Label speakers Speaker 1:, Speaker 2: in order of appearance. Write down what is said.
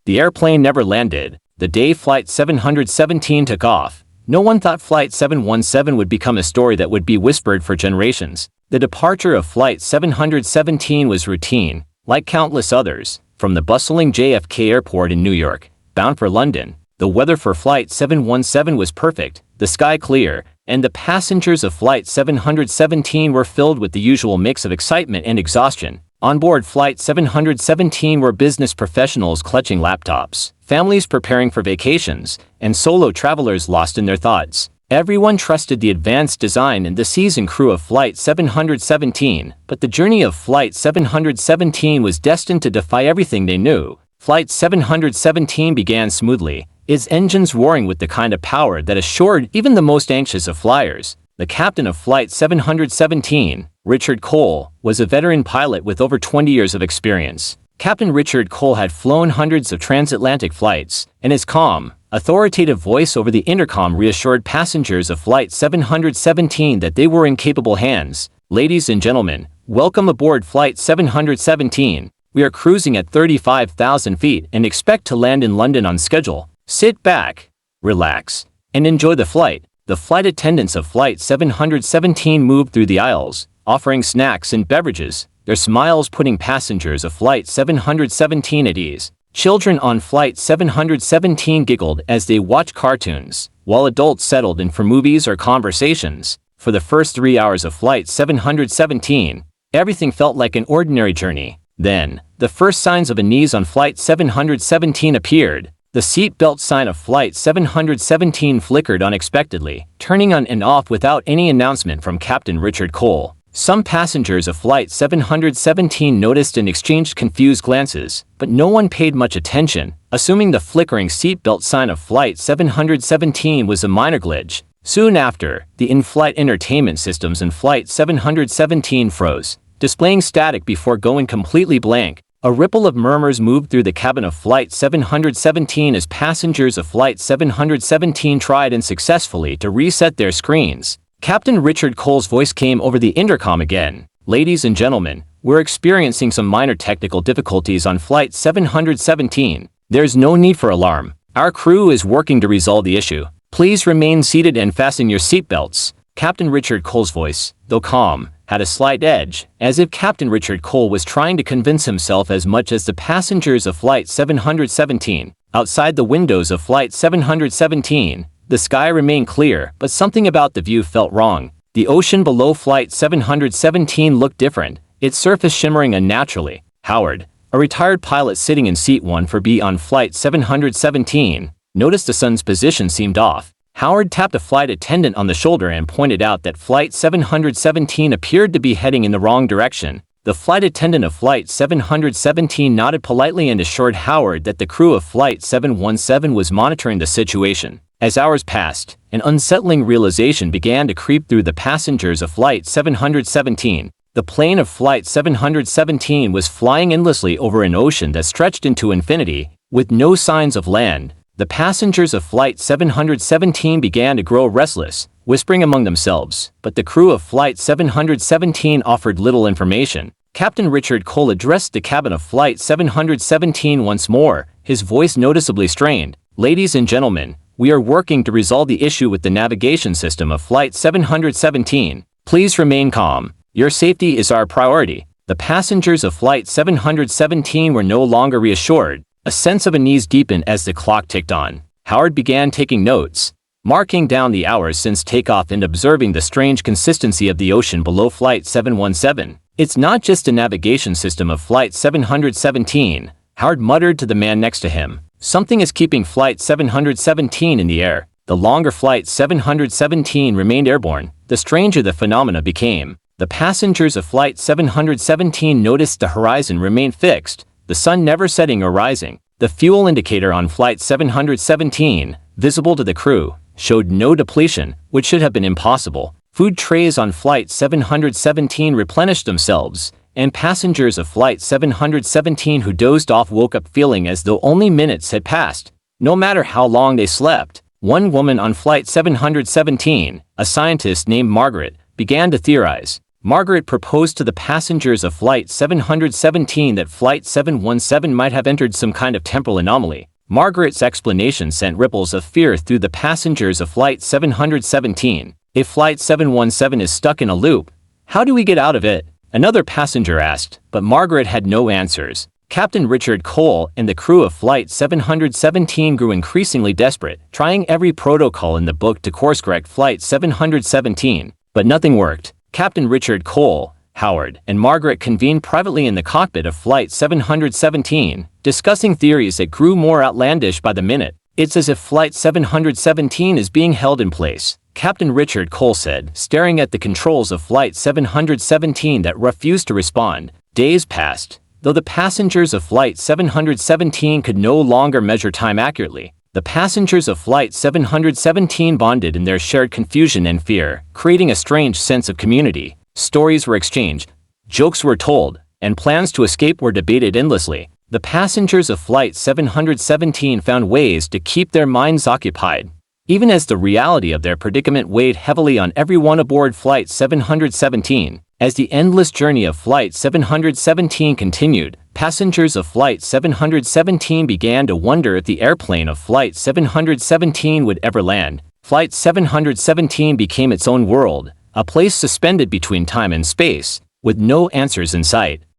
Speaker 1: The airplane never landed. The day Flight 717 took off, no one thought Flight 717 would become a story that would be whispered for generations. The departure of Flight 717 was routine, like countless others, from the bustling JFK Airport in New York, bound for London. The weather for Flight 717 was perfect, the sky clear, and the passengers of Flight 717 were filled with the usual mix of excitement and exhaustion. On board Flight 717 were business professionals clutching laptops, families preparing for vacations, and solo travelers lost in their thoughts. Everyone trusted the advanced design and the seasoned crew of Flight 717, but the journey of Flight 717 was destined to defy everything they knew. Flight 717 began smoothly, its engines roaring with the kind of power that assured even the most anxious of flyers. The captain of Flight 717, Richard Cole, was a veteran pilot with over 20 years of experience. Captain Richard Cole had flown hundreds of transatlantic flights, and his calm, authoritative voice over the intercom reassured passengers of Flight 717 that they were in capable hands. Ladies and gentlemen, welcome aboard Flight 717. We are cruising at 35,000 feet and expect to land in London on schedule. Sit back, relax, and enjoy the flight. The flight attendants of Flight 717 moved through the aisles, offering snacks and beverages, their smiles putting passengers of Flight 717 at ease. Children on Flight 717 giggled as they watched cartoons, while adults settled in for movies or conversations. For the first 3 hours of Flight 717, everything felt like an ordinary journey. Then, the first signs of unease on Flight 717 appeared. The seatbelt sign of Flight 717 flickered unexpectedly, turning on and off without any announcement from Captain Richard Cole. Some passengers of Flight 717 noticed and exchanged confused glances, but no one paid much attention, assuming the flickering seatbelt sign of Flight 717 was a minor glitch. Soon after, the in-flight entertainment systems in Flight 717 froze, displaying static before going completely blank. A ripple of murmurs moved through the cabin of Flight 717 as passengers of Flight 717 tried unsuccessfully to reset their screens. Captain Richard Cole's voice came over the intercom again. Ladies and gentlemen, we're experiencing some minor technical difficulties on Flight 717. There's no need for alarm. Our crew is working to resolve the issue. Please remain seated and fasten your seatbelts. Captain Richard Cole's voice, though calm, had a slight edge, as if Captain Richard Cole was trying to convince himself as much as the passengers of Flight 717. Outside the windows of Flight 717, the sky remained clear, but something about the view felt wrong. The ocean below Flight 717 looked different, its surface shimmering unnaturally. Howard, a retired pilot sitting in seat 1B on Flight 717, noticed the sun's position seemed off. Howard tapped a flight attendant on the shoulder and pointed out that Flight 717 appeared to be heading in the wrong direction. The flight attendant of Flight 717 nodded politely and assured Howard that the crew of Flight 717 was monitoring the situation. As hours passed, an unsettling realization began to creep through the passengers of Flight 717. The plane of Flight 717 was flying endlessly over an ocean that stretched into infinity, with no signs of land. The passengers of Flight 717 began to grow restless, whispering among themselves, but the crew of Flight 717 offered little information. Captain Richard Cole addressed the cabin of Flight 717 once more, his voice noticeably strained. Ladies and gentlemen, we are working to resolve the issue with the navigation system of Flight 717. Please remain calm. Your safety is our priority. The passengers of Flight 717 were no longer reassured. A sense of unease deepened as the clock ticked on. Howard began taking notes, marking down the hours since takeoff and observing the strange consistency of the ocean below Flight 717. It's not just a navigation system of Flight 717, Howard muttered to the man next to him. Something is keeping Flight 717 in the air. The longer Flight 717 remained airborne, the stranger the phenomena became. The passengers of Flight 717 noticed the horizon remained fixed, the sun never setting or rising. The fuel indicator on Flight 717, visible to the crew, showed no depletion, which should have been impossible. Food trays on Flight 717 replenished themselves, and passengers of Flight 717 who dozed off woke up feeling as though only minutes had passed. No matter how long they slept, one woman on Flight 717, a scientist named Margaret, began to theorize. Margaret proposed to the passengers of Flight 717 that Flight 717 might have entered some kind of temporal anomaly. Margaret's explanation sent ripples of fear through the passengers of Flight 717. If Flight 717 is stuck in a loop, how do we get out of it? Another passenger asked, but Margaret had no answers. Captain Richard Cole and the crew of Flight 717 grew increasingly desperate, trying every protocol in the book to course-correct Flight 717, but nothing worked. Captain Richard Cole, Howard, and Margaret convened privately in the cockpit of Flight 717, discussing theories that grew more outlandish by the minute. It's as if Flight 717 is being held in place, Captain Richard Cole said, staring at the controls of Flight 717 that refused to respond. Days passed. Though the passengers of Flight 717 could no longer measure time accurately, the passengers of Flight 717 bonded in their shared confusion and fear, creating a strange sense of community. Stories were exchanged, jokes were told, and plans to escape were debated endlessly. The passengers of Flight 717 found ways to keep their minds occupied, even as the reality of their predicament weighed heavily on everyone aboard Flight 717. As the endless journey of Flight 717 continued, passengers of Flight 717 began to wonder if the airplane of Flight 717 would ever land. Flight 717 became its own world, a place suspended between time and space, with no answers in sight.